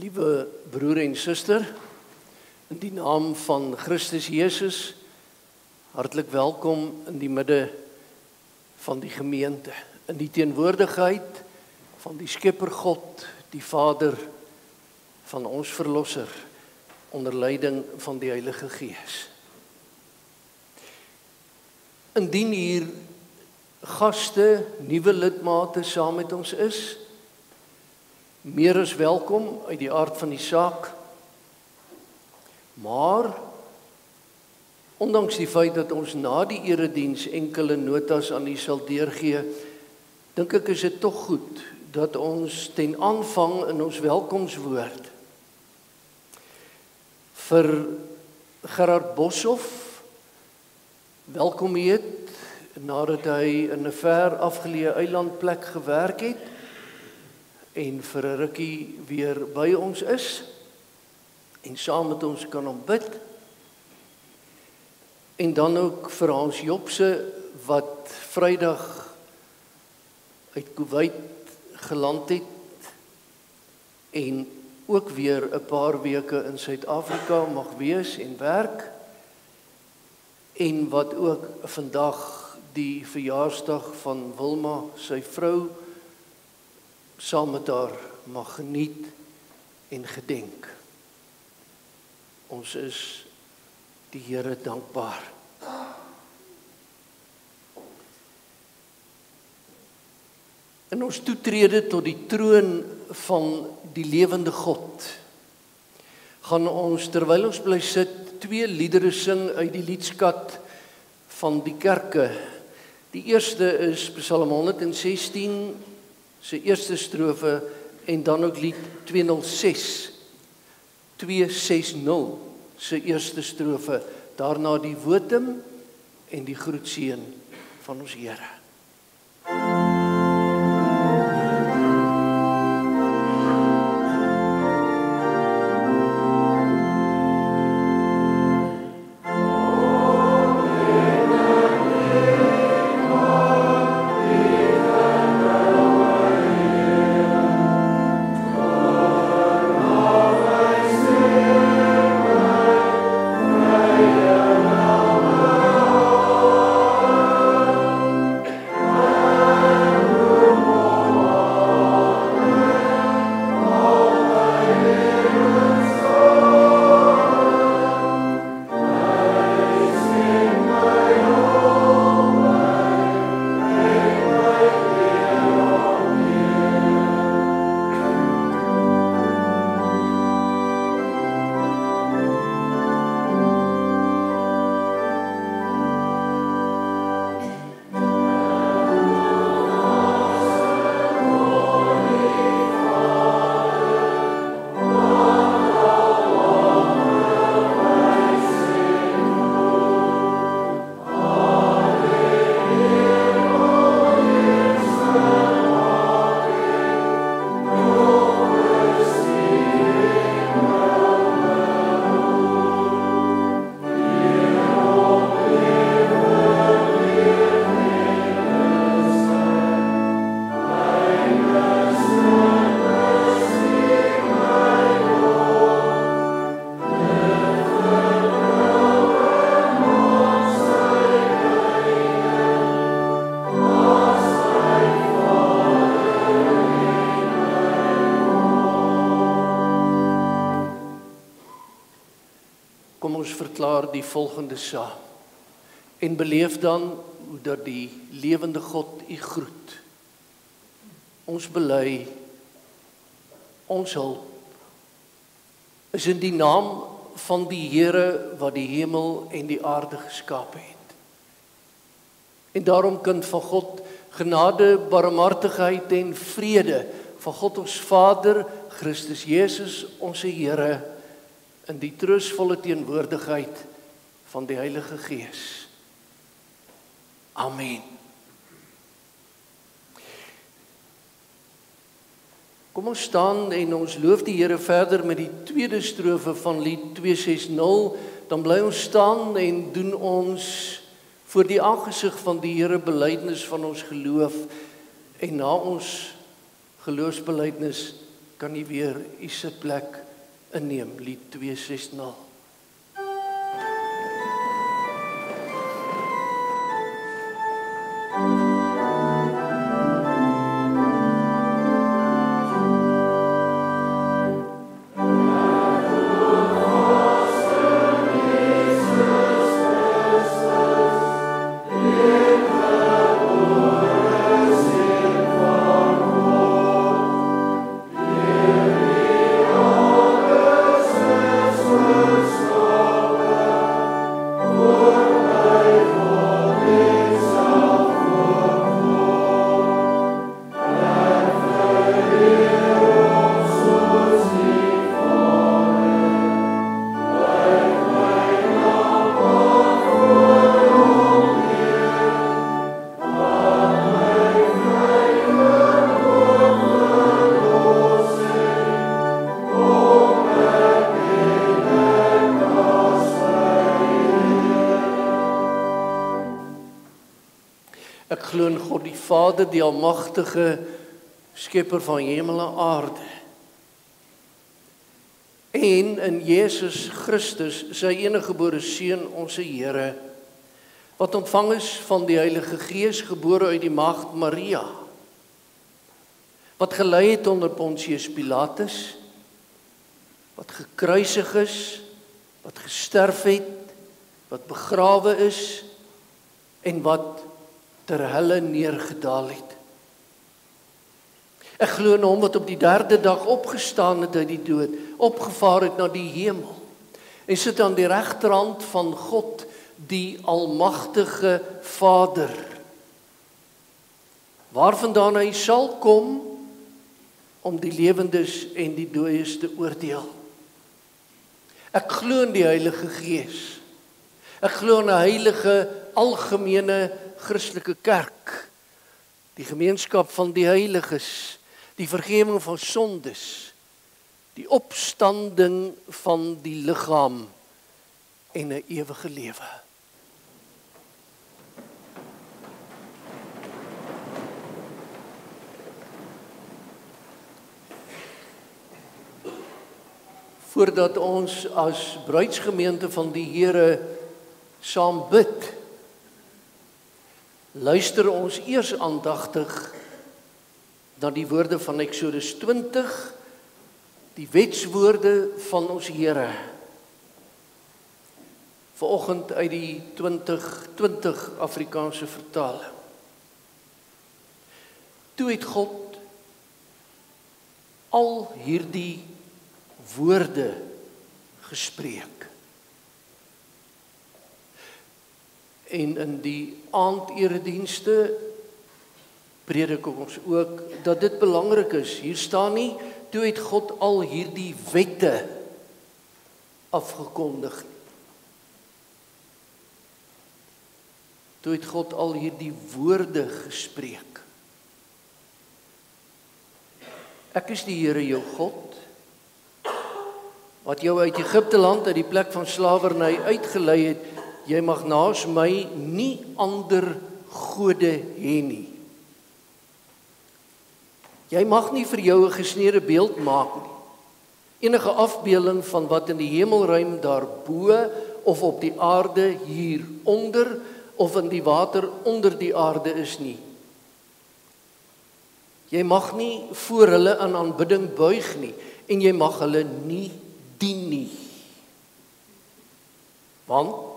Liewe broer en suster, in die naam van Christus Jesus, hartlik welkom in die midde van die gemeente, in die teenwoordigheid van die Skepper God, die Vader van ons Verlosser, onder leiding van die Heilige Gees. Indien hier gaste, nuwe lidmate saam met ons is, meer as welkom uit die aard van die saak, maar ondanks die feit dat ons na die erediens enkele notas aan u sal deurgee, dink ek is dit tog goed dat ons ten aanvang in ons welkomswoord vir Gerard Boshoff welkom heet, nadat hy in 'n ver afgeleë eilandplek gewerk het en vir 'n rukkie weer by ons is en saam met ons kan aanbid. En dan ook vir Hans Jobse wat Vrydag uit Kuwait geland het en ook weer 'n paar weke in Suid-Afrika mag wees en werk en wat ook vandag die verjaarsdag van Wilma, sy vrou, saam met haar mag geniet en gedenk. Ons is die Here dankbaar. In ons toetrede tot die troon van die lewende God, gaan ons, terwyl ons bly sit, 2 liedere sing uit die liedskat van die kerke. Die eerste is Psalm 116, sy eerste strofe, en dan ook lied 206, 260, sy eerste strofe, daarna die wotum en die groetseën van ons Here. Die volgende saam en beleef dan hoe dat die lewende God u groet. Ons bely, ons hulp is in die naam van die Here wat die hemel en die aarde geskape het. En daarom kind van God, genade, barmhartigheid en vrede van God ons Vader, Christus Jesus, ons Here, in die troostvolle teenwoordigheid van die Heilige Gees. Amen. Kom ons staan en ons loof die Here verder met die tweede strofe van lied 260, dan bly ons staan en doen ons voor die aangesig van die Here belydenis van ons geloof en na ons geloofsbelydenis Kan jy weer u sitplek inneem, lied 260. Ek glo in God die Vader, die almagtige skepper van hemel en aarde. En in Jesus Christus, sy eniggebore seun, ons Here, wat ontvang is van die Heilige Gees, gebore uit die maagd Maria, wat gelei het onder Pontius Pilatus, wat gekruisig is, wat gesterf het, wat begrawe is en wat ter helle neergedaal het. Ek glo in hom wat op die 3de dag opgestaan het uit die dood, opgevaar het na die hemel en sit aan die regterhand van God, die almagtige Vader, waarvandaan hy sal kom om die lewendes en die dooies te oordeel. Ek glo in die Heilige Gees. Ek glo in 'n heilige algemene Christelike kerk, die gemeenskap van die heiliges, die vergifnis van sondes, die opstanding van die liggaam en 'n ewige lewe. Voordat ons as bruidsgemeente van die Here saam bid, luister ons eers aandagtig na die woorde van Eksodus 20, die wetswoorde van ons Here. Vanoggend uit die 2020 Afrikaanse vertaling. Toe het God al hierdie woorde gespreek. En in die aanderedienste predik ons ook dat dit belangrik is. Hier staan nie, toe het God al hierdie wette afgekondig. Toe het God al hierdie woorde gespreek. Ek is die Here jou God, wat jou uit Egipte land, uit die plek van slawerny uitgelei het. Jy mag naas my nie ander gode hê nie. Jy mag nie vir jou 'n gesneede beeld maak nie. Enige afbeelding van wat in die hemelruim daarbo of op die aarde hieronder of in die water onder die aarde is nie. Jy mag nie voor hulle in aanbidding buig nie en jy mag hulle nie dien nie. Want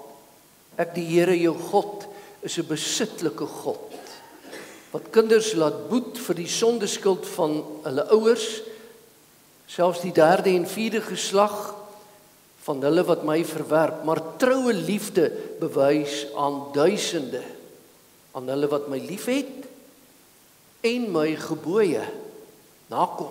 ek die Here jou God is 'n besitlike God, wat kinders laat boet vir die sondeskuld van hulle ouers, selfs die 3de en 4de geslag van hulle wat my verwerp, maar troue liefde bewys aan duisende, aan hulle wat my liefhet en my gebooie nakom.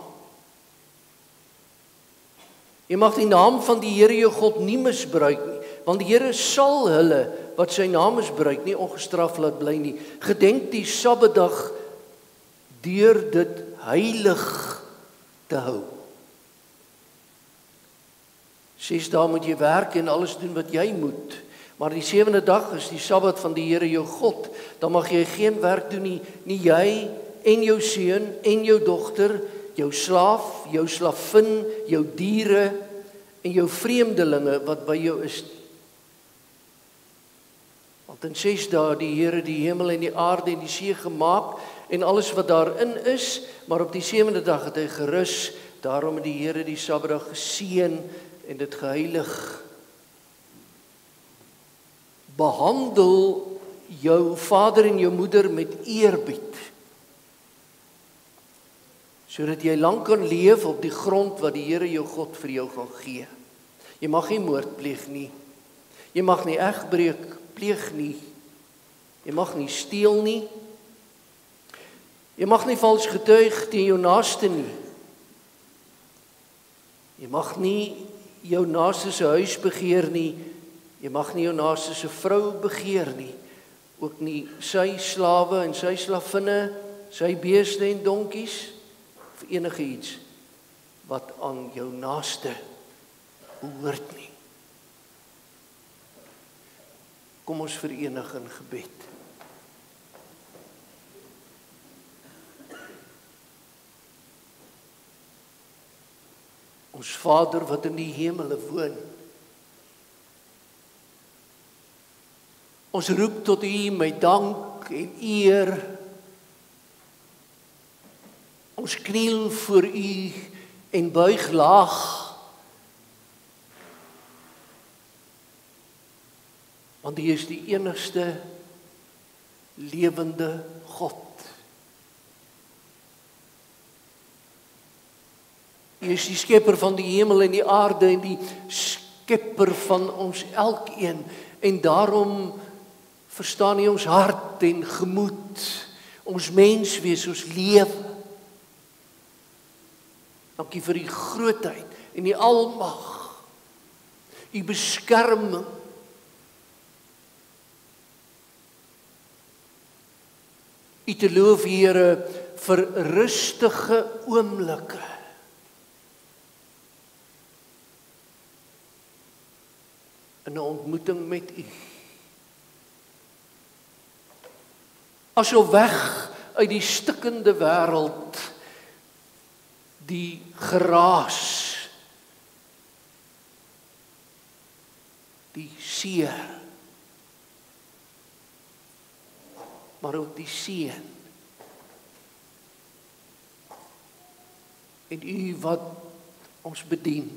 Jy mag die naam van die Here jou God nie misbruik nie, want die Here sal hulle wat sy naam misbruik nie ongestraf laat bly nie. Gedenk die Sabbatdag deur dit heilig te hou. 6 dae moet jy werk en alles doen wat jy moet, maar die 7de dag is die Sabbat van die Here jou God. Dan mag jy geen werk doen nie, nie jy en jou seun en jou dogter jou slaaf, jou slavin, jou diere en jou vreemdelinge wat by jou is. Want in 6 dae die Here die hemel en die aarde en die see gemaak en alles wat daarin is, maar op die 7de dag het hy gerus. Daarom het die Here die Sabbatdag geseën en dit geheilig. Behandel jou vader en jou moeder met eerbied, sodat jy lank kan leef op die grond wat die Here jou God vir jou gaan gee. Jy mag nie moord pleeg nie. Jy mag nie egbreek pleeg nie. Jy mag nie steel nie. Jy mag nie vals getuig teen jou naaste nie. Jy mag nie jou naaste se huis begeer nie. Jy mag nie jou naaste se vrou begeer nie. Ook nie sy slawe en sy slavinne, sy beeste en donkies, of enige iets wat aan jou naaste behoort nie. Kom ons verenig in gebed. Ons Vader wat in die hemele woon, ons roep tot U met dank en eer. Ons kniel voor U en buig laag. Want U is die enigste lewende God. U is die skepper van die hemel en die aarde en die skepper van ons elkeen. En daarom verstaan U ons hart en gemoed, ons menswees, ons lewe. Dankie vir U grootheid en U almag, U beskerming. U te loof, Here, vir rustige oomblikke. In 'n ontmoeting met U. Asof weg uit die stikkende wêreld, die geraas, die seer, maar ook die seën. En U wat ons bedien.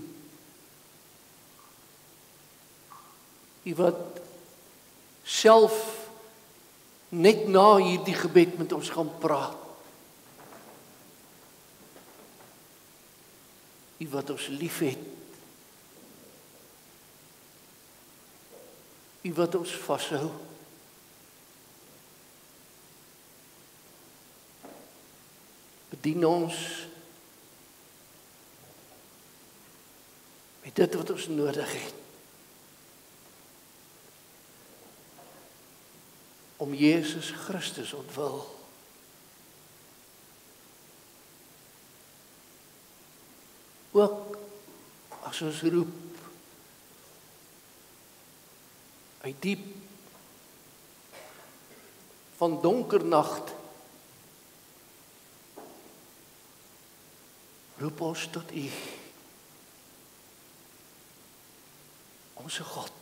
U wat self net na hierdie gebed met ons gaan praat. U wat ons liefhet. U wat ons vashou. Bedien ons met dit wat ons nodig het. Om Jesus Christus ontwil. Ook as ons roep uit diep van donker nag, roep ons tot U, onze God.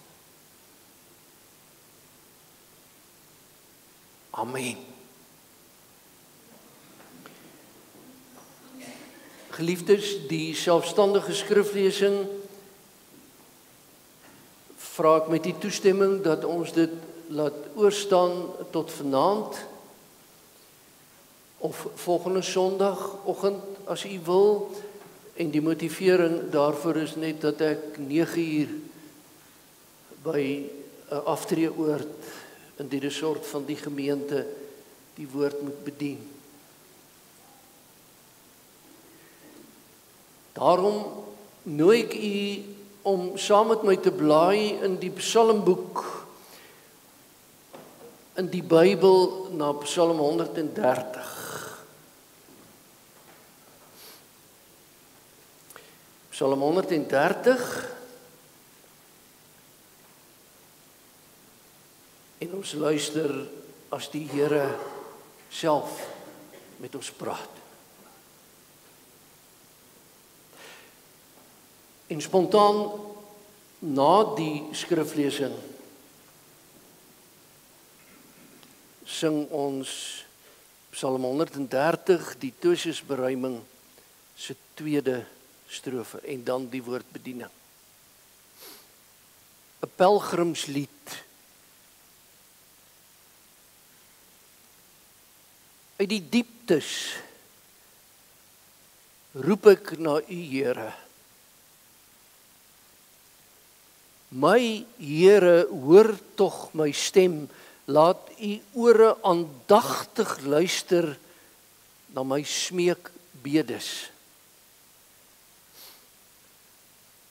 Amen. Geliefdes, die selfstandige skriflesing vra ek met die toestemming dat ons dit laat oorstaan tot vanaand of volgende Sondagoggend as U wil, en die motivering daarvoor is net dat ek 9:00 by 'n aftreeoord in die resort van die gemeente die woord moet bedien. Daarom nooi ek U om saam met my te blaai in die Psalmboek, in die Bybel, na Psalm 130. Psalm 130. En ons luister as die Here self met ons praat. En spontaan na die skriflesing sing ons Psalm 130, die Tosiusberuiming se tweede strofe en dan die woordbediening. 'n Pelgrimslied. Uit die dieptes roep ek na U, Here. My Here, hoor tog my stem, laat U ore aandagtig luister na my smeekbedes.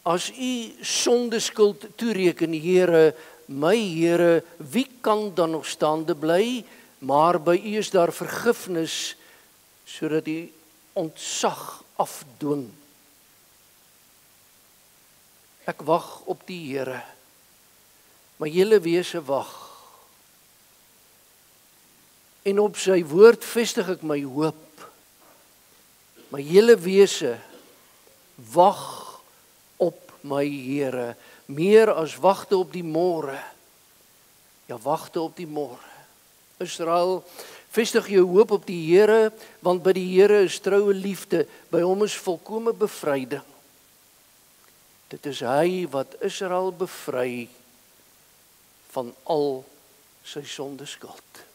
As U sondeskuld toereken, Here, my Here, wie kan dan nog staande bly? Maar by U is daar vergifnis, sodat U ontzag afdwing. Ek wag op die Here, my hele wese wag. En op sy woord vestig ek my hoop. My hele wese wag op my Here, meer as wagte op die môre. Ja, wagte op die môre. Israel, vestig jou hoop op die Here, want by die Here is troue liefde, by hom is volkome bevryding. Dit is hy wat Israel bevry van al sy sondeskuld.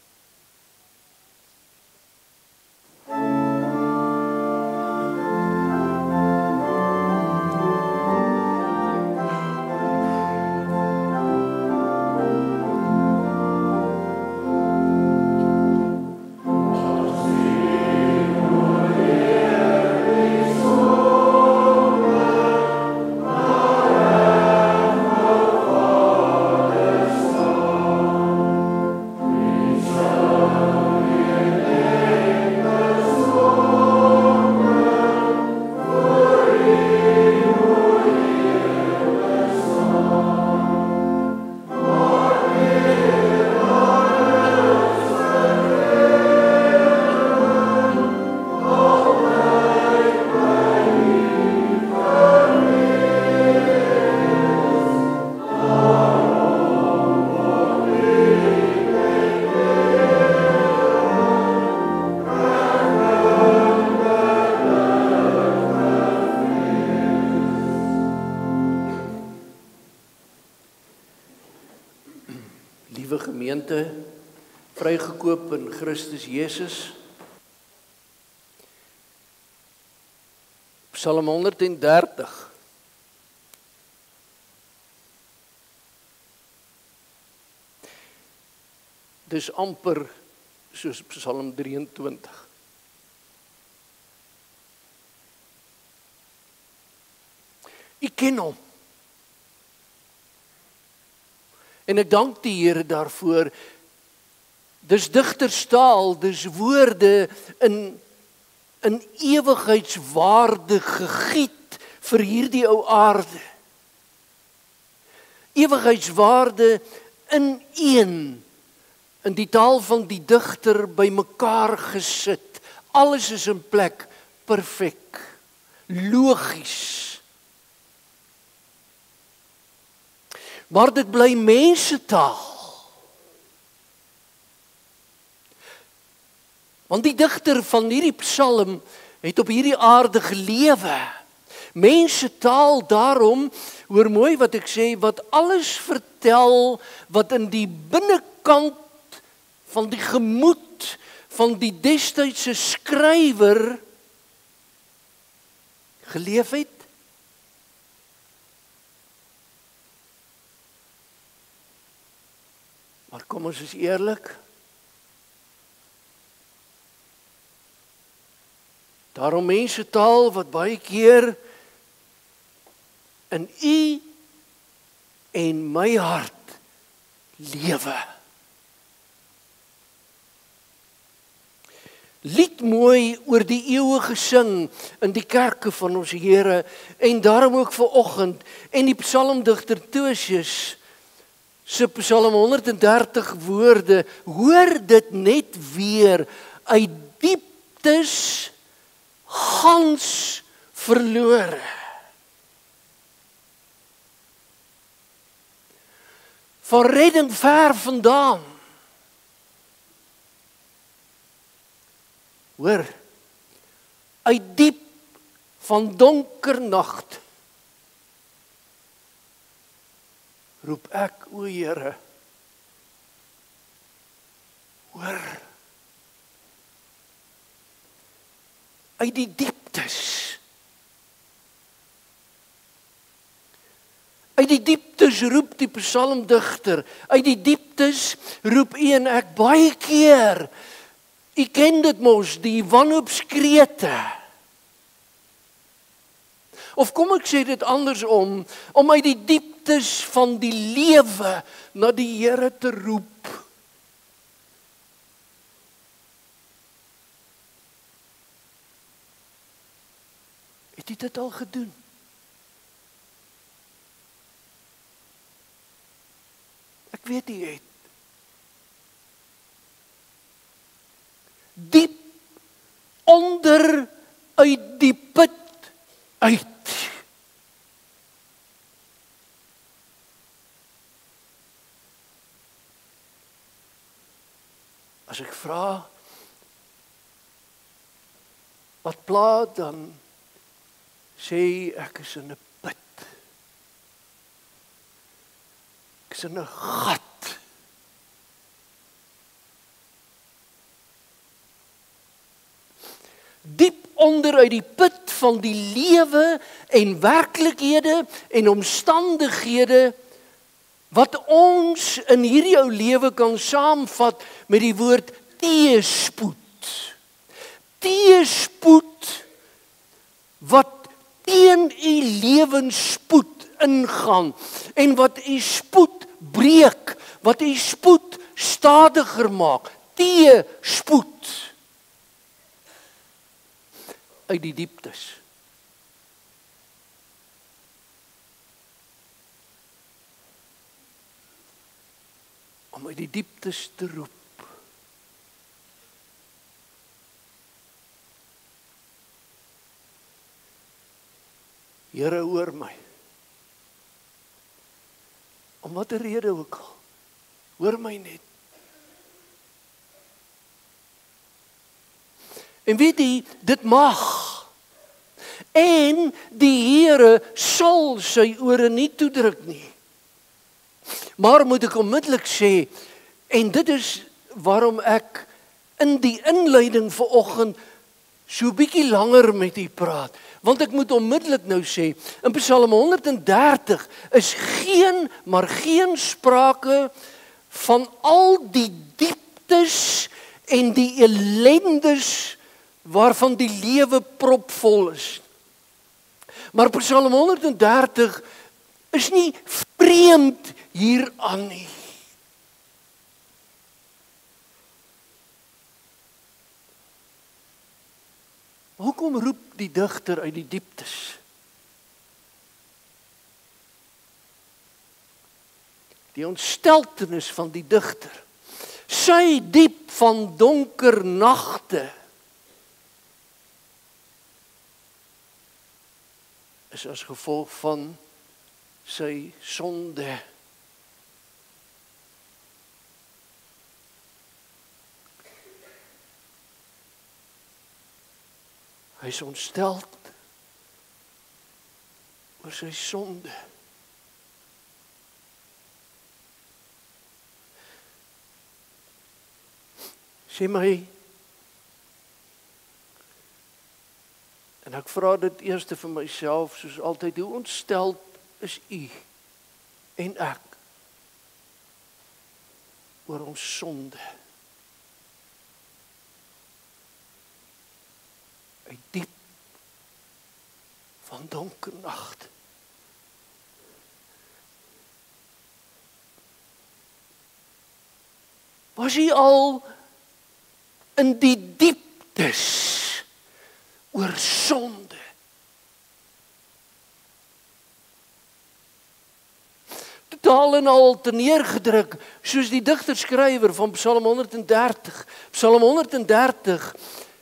Liewe gemeente, vrygekoop in Christus Jesus. Psalm 130. Dis amper soos Psalm 23. U ken hom. En ek dank die Here daarvoor. Dis digterstaal, dis woorde in ewigheidswaarde gegiet vir hierdie ou aarde. Ewigheidswaarde in een, in die taal van die digter bymekaar gesit. Alles is in plek, perfek, logies. Maar dit bly mensetaal. Want die digter van hierdie psalm het op hierdie aarde gelewe. Mensetaal daarom, hoor mooi wat ek sê, wat alles vertel wat in die binnekant van die gemoed van die destydse skrywer geleef het. Maar kom ons is eerlik. Daarom mensetaal wat baie keer in u en my hart lewe. Lied mooi oor die eeue gesing in die kerke van ons Here en daarom ook vanoggend en die psalmdigter Tosius se Psalm 130 woorde, hoor dit net weer uit dieptes gans verlore. van redding ver vandaan. Hoor, uit diep van donker nagt, roep ek, o Here, hoor, uit die dieptes, uit die dieptes roep die psalmdigter, uit die dieptes roep u en ek baie keer, u ken dit mos, die wanhoopskrete. Of kom ek sê dit andersom, om uit die dieptes van die lewe na die Here te roep. Het u dit al gedoen? Ek weet u het. Diep onder uit die put uit. As ek vra, wat pla, dan sê ek is in 'n put. Ek is in 'n gat. Diep onder uit die put van die lewe en werklikhede en omstandighede wat ons in hierdie ou lewe kan saamvat met die woord teëspoed. Teëspoed wat teen u lewensspoed ingaan en wat u spoed breek, wat u spoed stadiger maak. Teëspoed. Uit die dieptes. Om uit die dieptes te roep. Here, hoor my. Om watter rede ook al. Hoor my net. En weet jy, dit mag. En die Here sal sy ore nie toedruk nie. Maar moet ek onmiddellik sê, en dit is waarom ek in die inleiding vanoggend so bietjie langer met u praat. Want ek moet onmiddellik nou sê, in Psalm 130 is geen sprake van al die dieptes en die ellendes waarvan die lewe propvol is. Maar Psalm 130 is nie vreemd hieraan nie. Hoekom roep die digter uit die dieptes? Die ontsteltenis van die digter, sy diep van donker nagte, is as gevolg van sy sonde. Hy is ontsteld oor sy sonde. Sê my, en ek vra dit eers vir myself, soos altyd, hoe ontsteld is u en ek oor ons sonde? Uit diep van donker nag. Was hy al in die dieptes oor sonde? Totaal en al te neergedruk, soos die digterskrywer van Psalm 130. Psalm 130,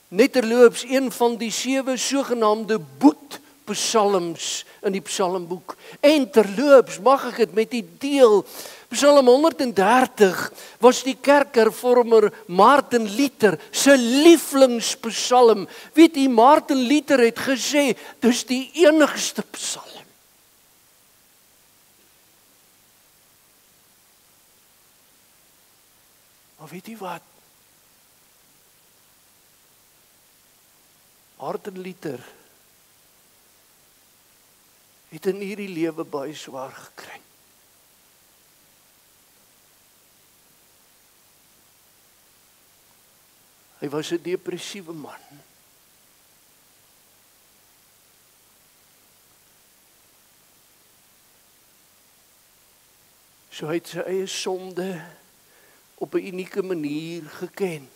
net terloops, een van die 7 sogenaamde boetpsalms in die psalmboek. En terloops, mag ek dit met u deel, Psalm 130 was die kerkhervormer Martin Luther se lieflingspsalm. Weet jy, Martin Luther het gesê, dis die enigste psalm. Maar weet jy wat? Martin Luther het in hierdie lewe baie swaar gekry. Hy was 'n depressiewe man. So hy het sy eie sonde op 'n unieke manier geken.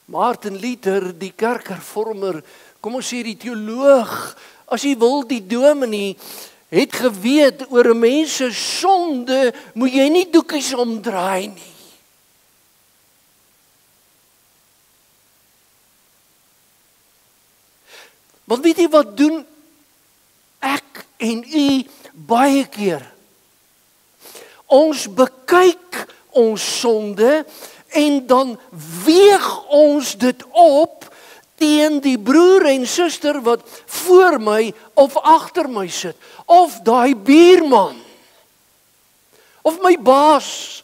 Martin Luther, die kerkhervormer, kom ons sê die teoloog, as jy wil die dominee, het geweet oor 'n mens se sonde moet jy nie doekies omdraai nie. Want weet jy wat doen ek en u baie keer? Ons bekyk ons sonde en dan weeg ons dit op teen die broer en suster wat voor my of agter my sit, of daai buurman, of my baas.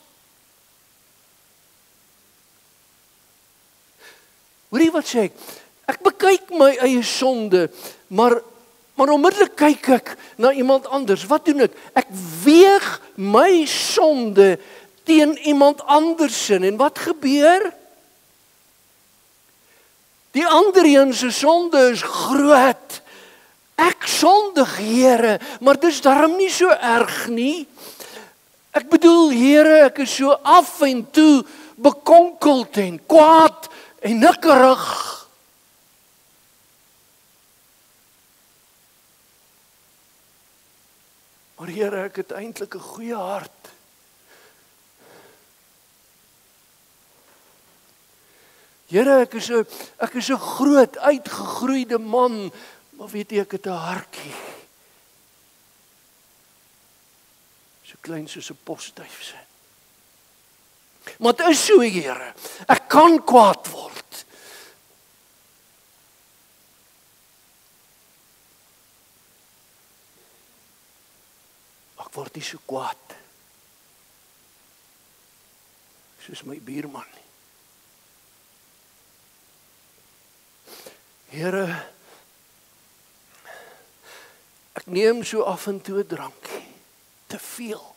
Hoorie wat sê ek? Ek bekyk my eie sonde, maar onmiddellik kyk ek na iemand anders. Wat doen ek? Ek weeg my sonde teen iemand anders en wat gebeur? Die ander een se sonde is groot. Ek sondig, Here, maar dis darm nie so erg nie. Ek bedoel, Here, ek is so af en toe bekonkeld en kwaad en nikkerig. Maar Here, ek het eintlik 'n goeie hart. Here, ek is 'n groot uitgegroeide man, maar weet jy, ek het 'n hartjie. So klein soos 'n posduif. Maar dit is so, Here. Ek kan kwaad word. Ek word nie so kwaad soos my buurman nie. Here, ek neem so af en toe 'n drankie, te veel.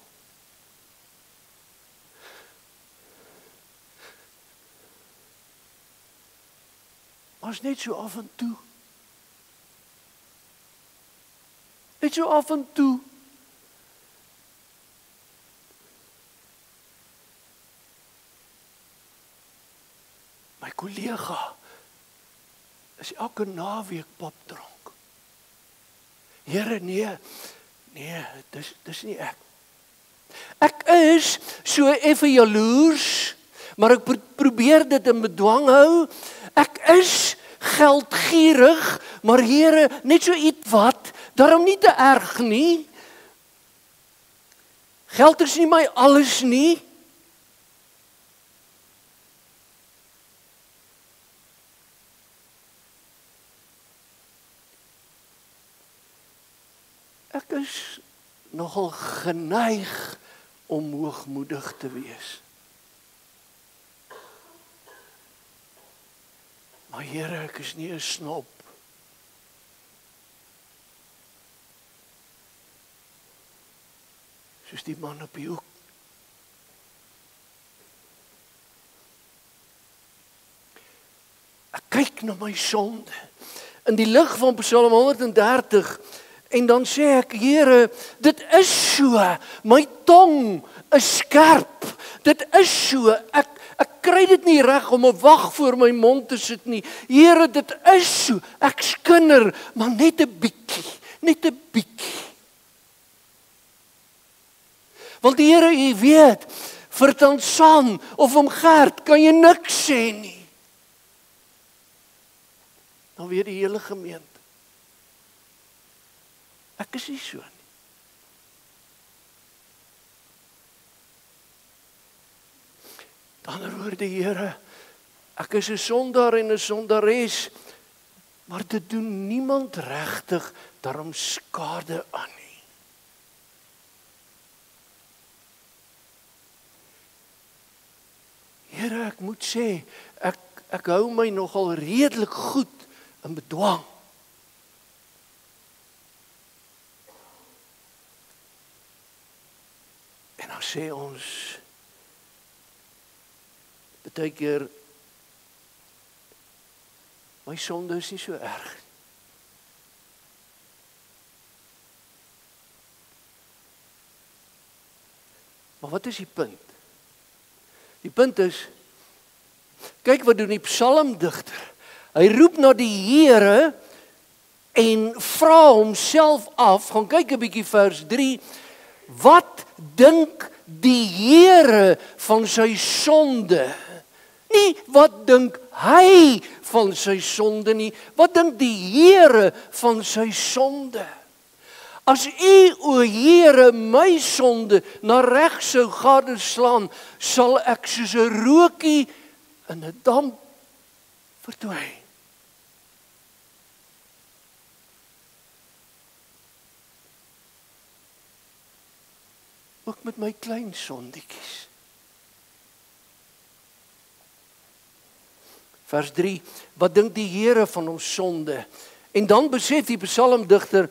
Maar net so af en toe. Net so af en toe. My kollega is elke naweek pap dronk. Here, nee, dis nie ek. Ek is so effe jaloers, maar ek probeer dit in bedwang hou. Ek is geldgierig, maar Here, net so iets wat, daarom nie te erg nie. Geld is nie my alles nie. Ek is nogal geneig om hoogmoedig te wees. Maar Here, ek is nie 'n snop. Soos die man op die hoek. Ek kyk na my sonde in die lig van Psalm 130 en dan sê ek, Here, dit is so, my tong is skerp. Dit is so, ek kry dit nie reg om 'n wag voor my mond te sit nie. Here, dit is so, ek skinder, maar net 'n bietjie. Want die Here, U weet, vir Tansan of om Gert kan jy niks sê nie. Dan weet die hele gemeente. Ek is nie so nie. Dan hoor die Here, ek is 'n sondaar en 'n sondares, maar dit doen niemand regtig daarom skade aan nie. Here, ek moet sê, ek hou my nogal redelik goed in bedwang. En dan sê ons, baie keer, my sonde is nie so erg. Maar wat is die punt? Die punt is, kyk wat doen die psalmdigter. Hy roep na die Here en vra homself af, gaan kyk 'n bietjie vers 3, wat dink die Here van sy sonde? Nie wat dink hy van sy sonde nie, wat dink die Here van sy sonde? As U, o Here, my sonde na reg sou gadeslaan, sal ek soos 'n rookie in 'n damp verdwyn. Ook met my klein sondetjies. Vers 3, wat dink die Here van ons sonde? En dan besef die psalmdigter,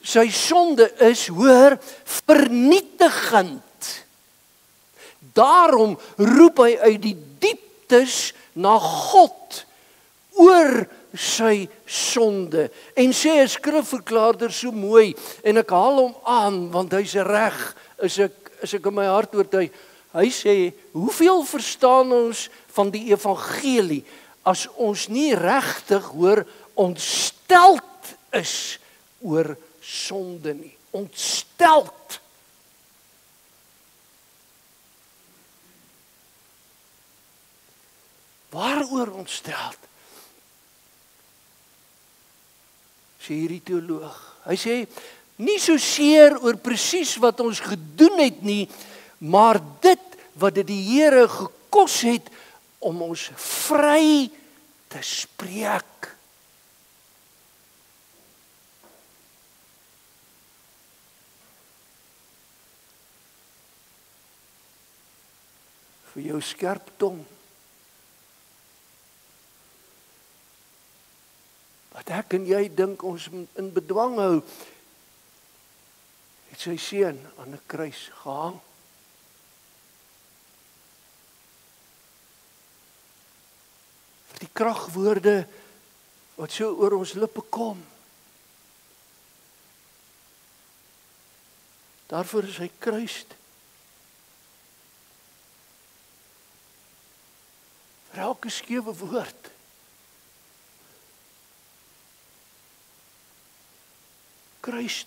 sy sonde is, hoor, vernietigend. Daarom roep hy uit die dieptes na God oor sy sonde. En sê 'n skrifverklaarder so mooi, en ek haal hom aan, want hy's reg, is ek in my hart oortuig. Hy sê, hoeveel verstaan ons van die evangelie, as ons nie regtig, hoor, ontsteld is oor sonde nie. Ontsteld. Waaroor ontsteld? Sê hierdie teoloog. Hy sê, nie so seer oor presies wat ons gedoen het nie, maar dit wat dit die Here gekos het om ons vry te spreek. Vir jou skerp tong. Wat ek en jy dink ons in bedwang hou, het sy seun aan 'n kruis gehang. Vir die kragwoorde wat so oor ons lippe kom. Daarvoor is hy kruis. Vir elke skewe woord. Kruis.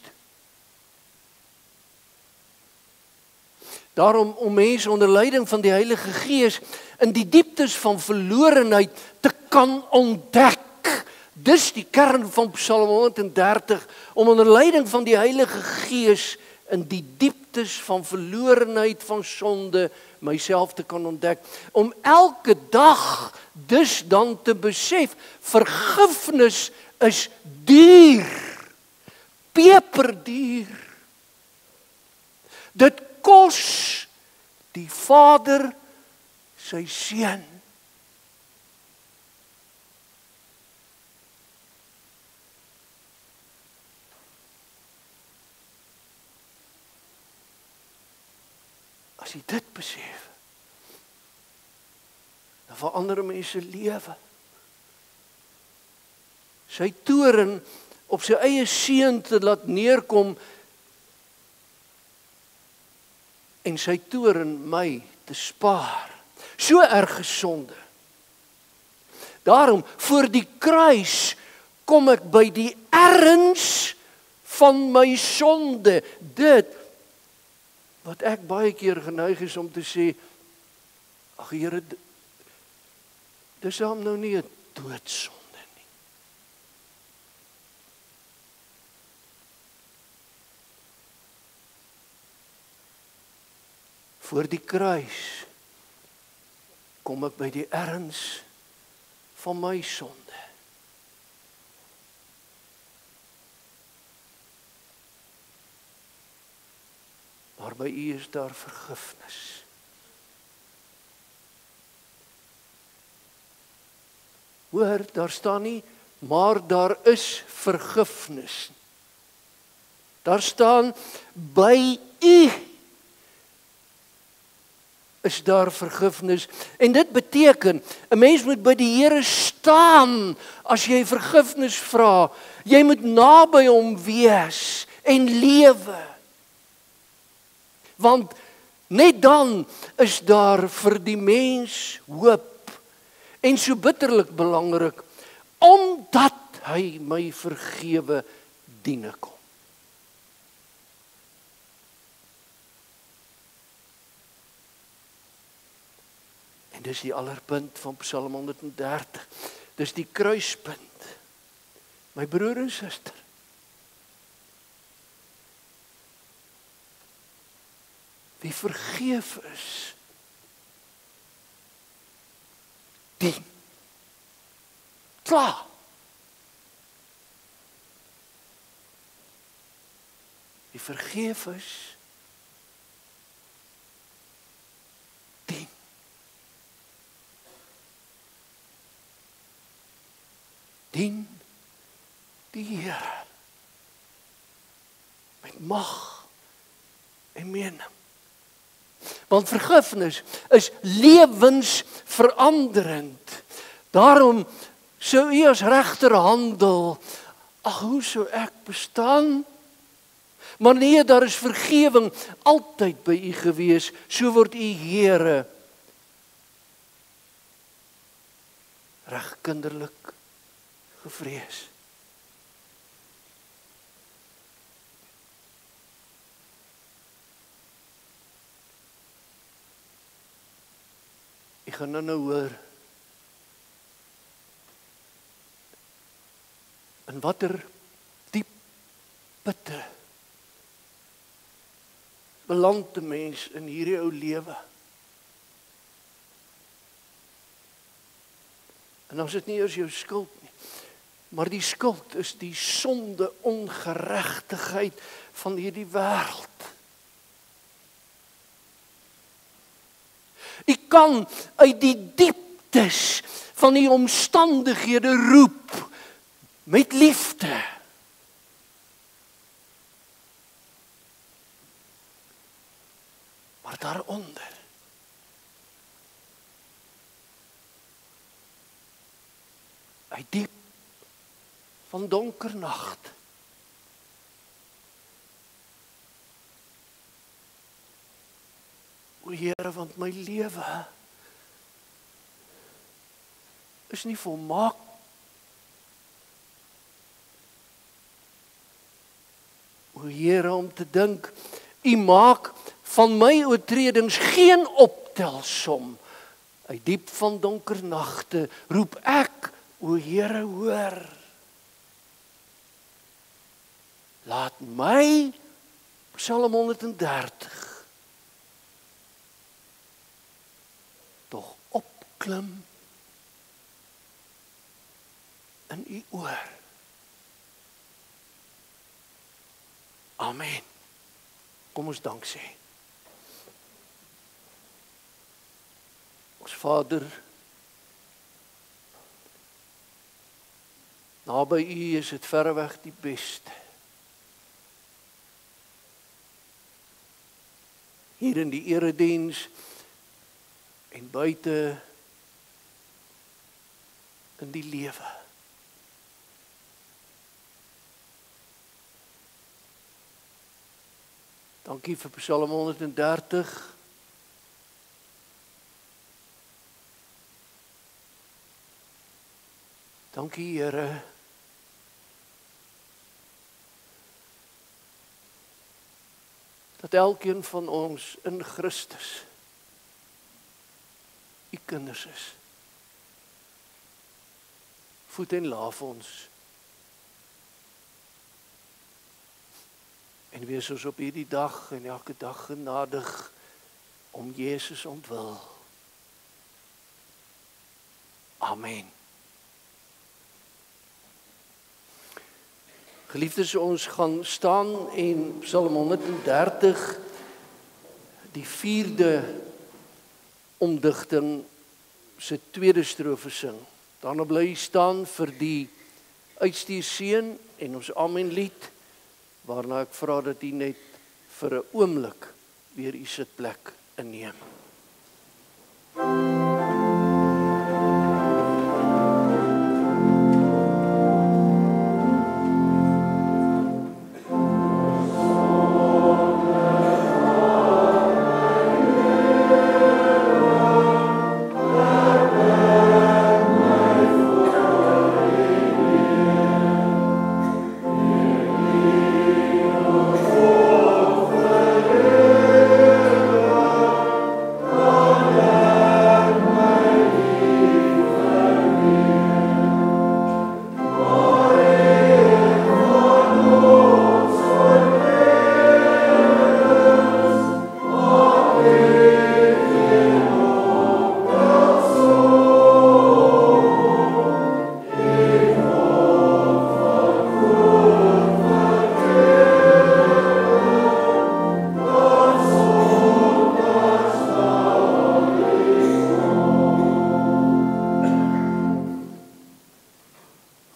Daarom om mense onder leiding van die Heilige Gees in die dieptes van verlorenheid te kan ontdek. Dis die kern van Psalm 130, om onder leiding van die Heilige Gees in die dieptes van verlorenheid van sonde myself te kan ontdek. Om elke dag dus dan te besef, vergifnis is duur. Peperduur. Dit kos die Vader sy seun. As jy dit besef, dan verander mense lewe. Sy toorn op sy eie seun te laat neerkom en sy toorn my te spaar. So erg gesonde. Daarom, voor die kruis kom ek by die erns van my sonde. Dit wat ek baie keer geneig is om te sê, ag Here, dis hom nou nie 'n doodsonde nie. Voor die kruis kom ek by die erns van my sonde. Maar by U is daar vergifnis. Hoor, daar staan nie, maar daar is vergifnis. Daar staan, by U is daar vergifnis. En dit beteken, 'n mens moet by die Here staan as jy vergifnis vra. Jy moet naby hom wees en lewe. Want net dan is daar vir die mens hoop. En so bitterlik belangrik, omdat hy my vergewe diene kom. En dis die allerpunt van Psalm 130. Dis die kruispunt. My broer en suster. Wie vergeef is, dien. Klaar. Wie vergeef is, dien. Dien die Here met mag en mening. Want vergifnis is lewensveranderend. Daarom sou U as regter handel, ag, hoe sou ek bestaan? Maar nee, daar is vergewing altyd by U gewees, so word U Here reg kinderlik gevrees. Ek gaan nou hoor in watter diep putte beland 'n mens in hierdie ou lewe. En dan is dit nie eers jou skuld nie, maar die skuld is die sonde, ongeregtigheid van hierdie wêreld. U kan uit die dieptes van die omstandighede roep met liefde. Maar daaronder uit diep van donker nag o Here, want my lewe is nie volmaak. O Here, om te dink, U maak van my oortredings geen optelsom. Uit diep van donker nagte roep ek, o Here, hoor. Laat my, Psalm 130, tog opklim in U oor. Amen. Kom ons dank sê. Ons Vader, naby U is dit verreweg die beste. Hier in die erediens en buite in die lewe. Dankie vir Psalm 130. Dankie Here. Dat elkeen van ons in Christus U kinders is. Voed en laaf ons. En wees ons op hierdie dag en elke dag genadig om Jesus ontwil. Amen. Geliefdes, ons gaan staan en Psalm 130, die 4de omdigting, se 2de strofe sing. Daarna bly jy staan vir die uitstuurseën en ons amen lied, waarna ek vra dat jy net vir 'n oomblik weer u sitplek inneem.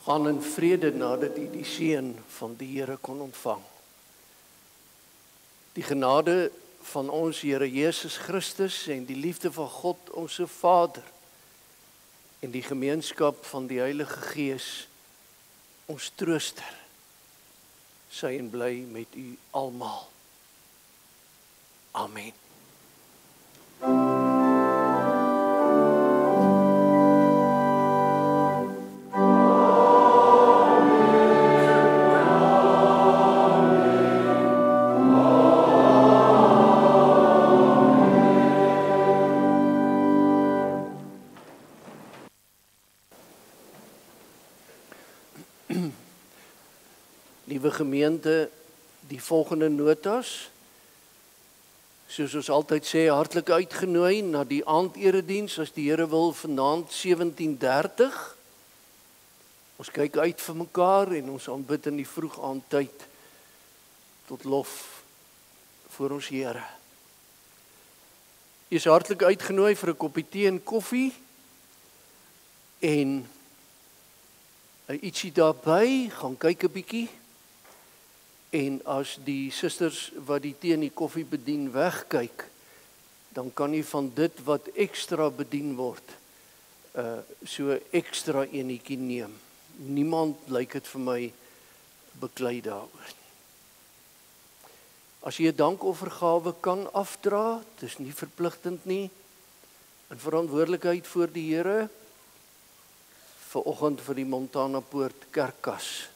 Gaan in vrede nadat u die seën van die Here kon ontvang. Die genade van ons Here Jesus Christus en die liefde van God ons Vader en die gemeenskap van die Heilige Gees, ons trooster, sy en bly met u almal. Amen. Liewe gemeente, die volgende notas, soos ons altyd sê, hartlik uitgenooi na die aanderediens, as die Here wil, vanaand 17:30. Ons kyk uit vir mekaar en ons aanbid in die vroeg aandtyd tot lof voor ons Here. Jy is hartlik uitgenooi vir 'n koppie tee en koffie en ietsie daarbey, gaan kyk 'n bietjie. En as die susters wat die tee en die koffie bedien wegkyk, dan kan jy van dit wat ekstra bedien word, so ekstra enetjie neem. Niemand lyk dit vir my beklei daaroor. As jy 'n dankoffergawe kan afdra, dis nie verpligtend nie, in verantwoordelikheid voor die Here, vanoggend vir die Montana Poort Kerkkas.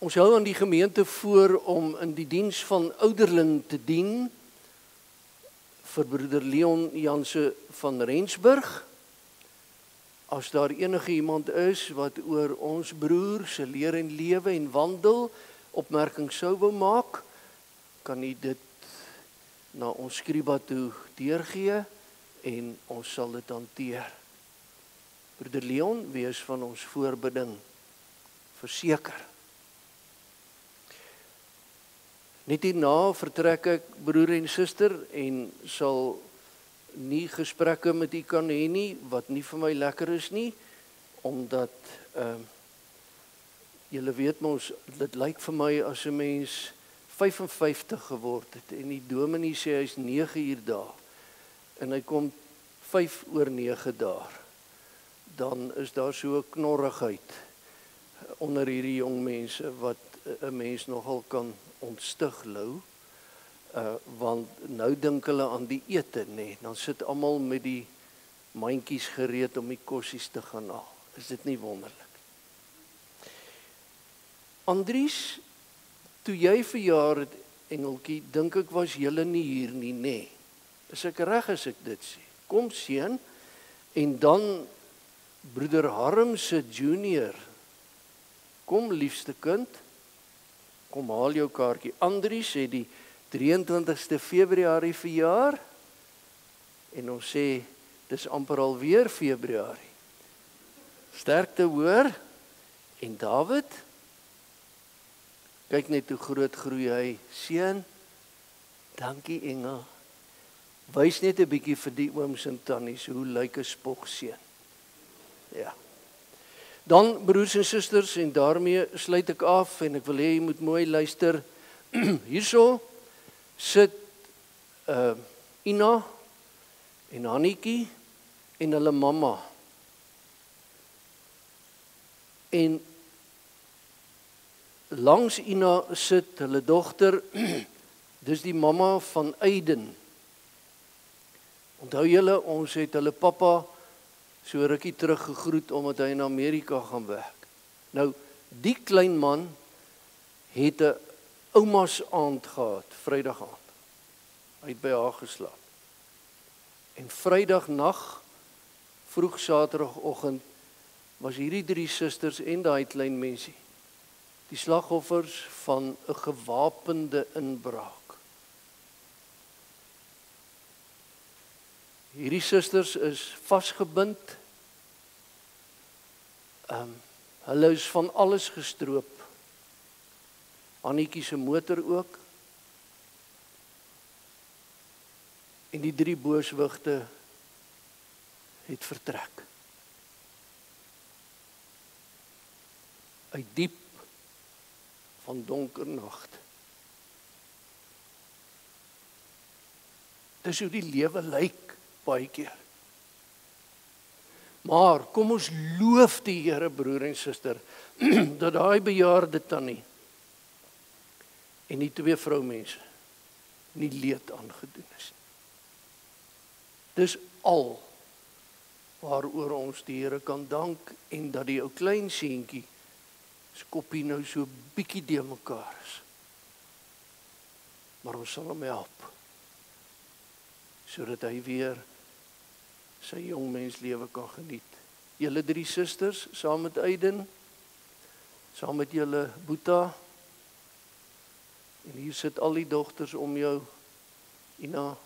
Ons hou aan die gemeente voor om in die diens van ouderling te dien vir broeder Leon Janse van Rensburg. As daar enige iemand is wat oor ons broer se leer en lewe en wandel opmerking sou wou maak, kan u dit na ons skriba toe deurgee en ons sal dit hanteer. Broeder Leon, wees van ons voorbidding verseker. Net hierna vertrek ek, broer en suster, en sal nie gesprekke met u kan hê nie, wat nie vir my lekker is nie, omdat julle weet mos, dit lyk vir my as 'n mens 55 geword het, en die dominee sê hy's 9 uur daar, en hy kom 8:55 daar, dan is daar so 'n knorrigheid onder hierdie jong mense, wat 'n mens nogal kan ontstig lou, want nou dink hulle aan die ete, nee, dan sit almal met die mandjies gereed om die kossies te gaan haal. Is dit nie wonderlik? Andries, toe jy verjaar het, Engeltjie, dink ek was julle nie hier nie, nee. Is ek reg as ek dit sê? Kom seun, en dan broeder Harm se junior, kom liefste kind, kom haal jou kaartjie. Andries het die 23ste Februarie verjaar en ons sê dis amper alweer Februarie. Sterkte hoor. En David, kyk net hoe groot groei hy. Seun, dankie engel. Wys net 'n bietjie vir die ooms en tannies hoe lyk 'n spogseun. Ja. Dan broers en susters, en daarmee sluit ek af en ek wil hê jy moet mooi luister. Hierso sit Ina en Hannetjie en hulle mamma. En langs Ina sit hulle dogter, dis die mamma van Aiden. Onthou julle, ons het hulle pappa so rukkie terug gegroet omdat hy in Amerika gaan werk. Nou, die klein man het 'n oumas aand gehad, Vrydag aand. Hy het by haar geslaap. En Vrydagnag, vroeg Saterdagoggend, was hierdie 3 susters en daai klein mensie die slagoffers van 'n gewapende inbraak. Hierdie susters is vasgebind. Hulle is van alles gestroop. Annetjie se motor ook. En die 3 booswigte het vertrek. Uit diep van donker nagte. Dis hoe die lewe lyk baie keer. Maar kom ons loof die Here, broer en suster, dat daai bejaarde tannie en die 2 vroumense nie leed aangedoen is. Dis al waaroor ons die Here kan dank, en dat die ou klein seentjie se koppie nou so bietjie de mekaar is. Maar ons sal hom help, sodat hy weer sy jongmenslewe kan geniet. Julle 3 susters, saam met Aiden, saam met julle Boeta, en hier sit al die dogters om jou, Ina,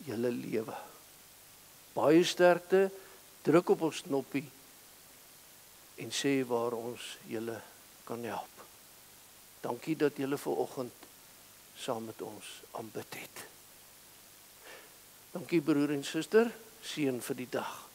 julle lewe. Baie sterkte, druk op ons knoppie, en sê waar ons julle kan help. Dankie dat julle vanoggend saam met ons aanbid het. Dankie broer en suster, seën vir die dag.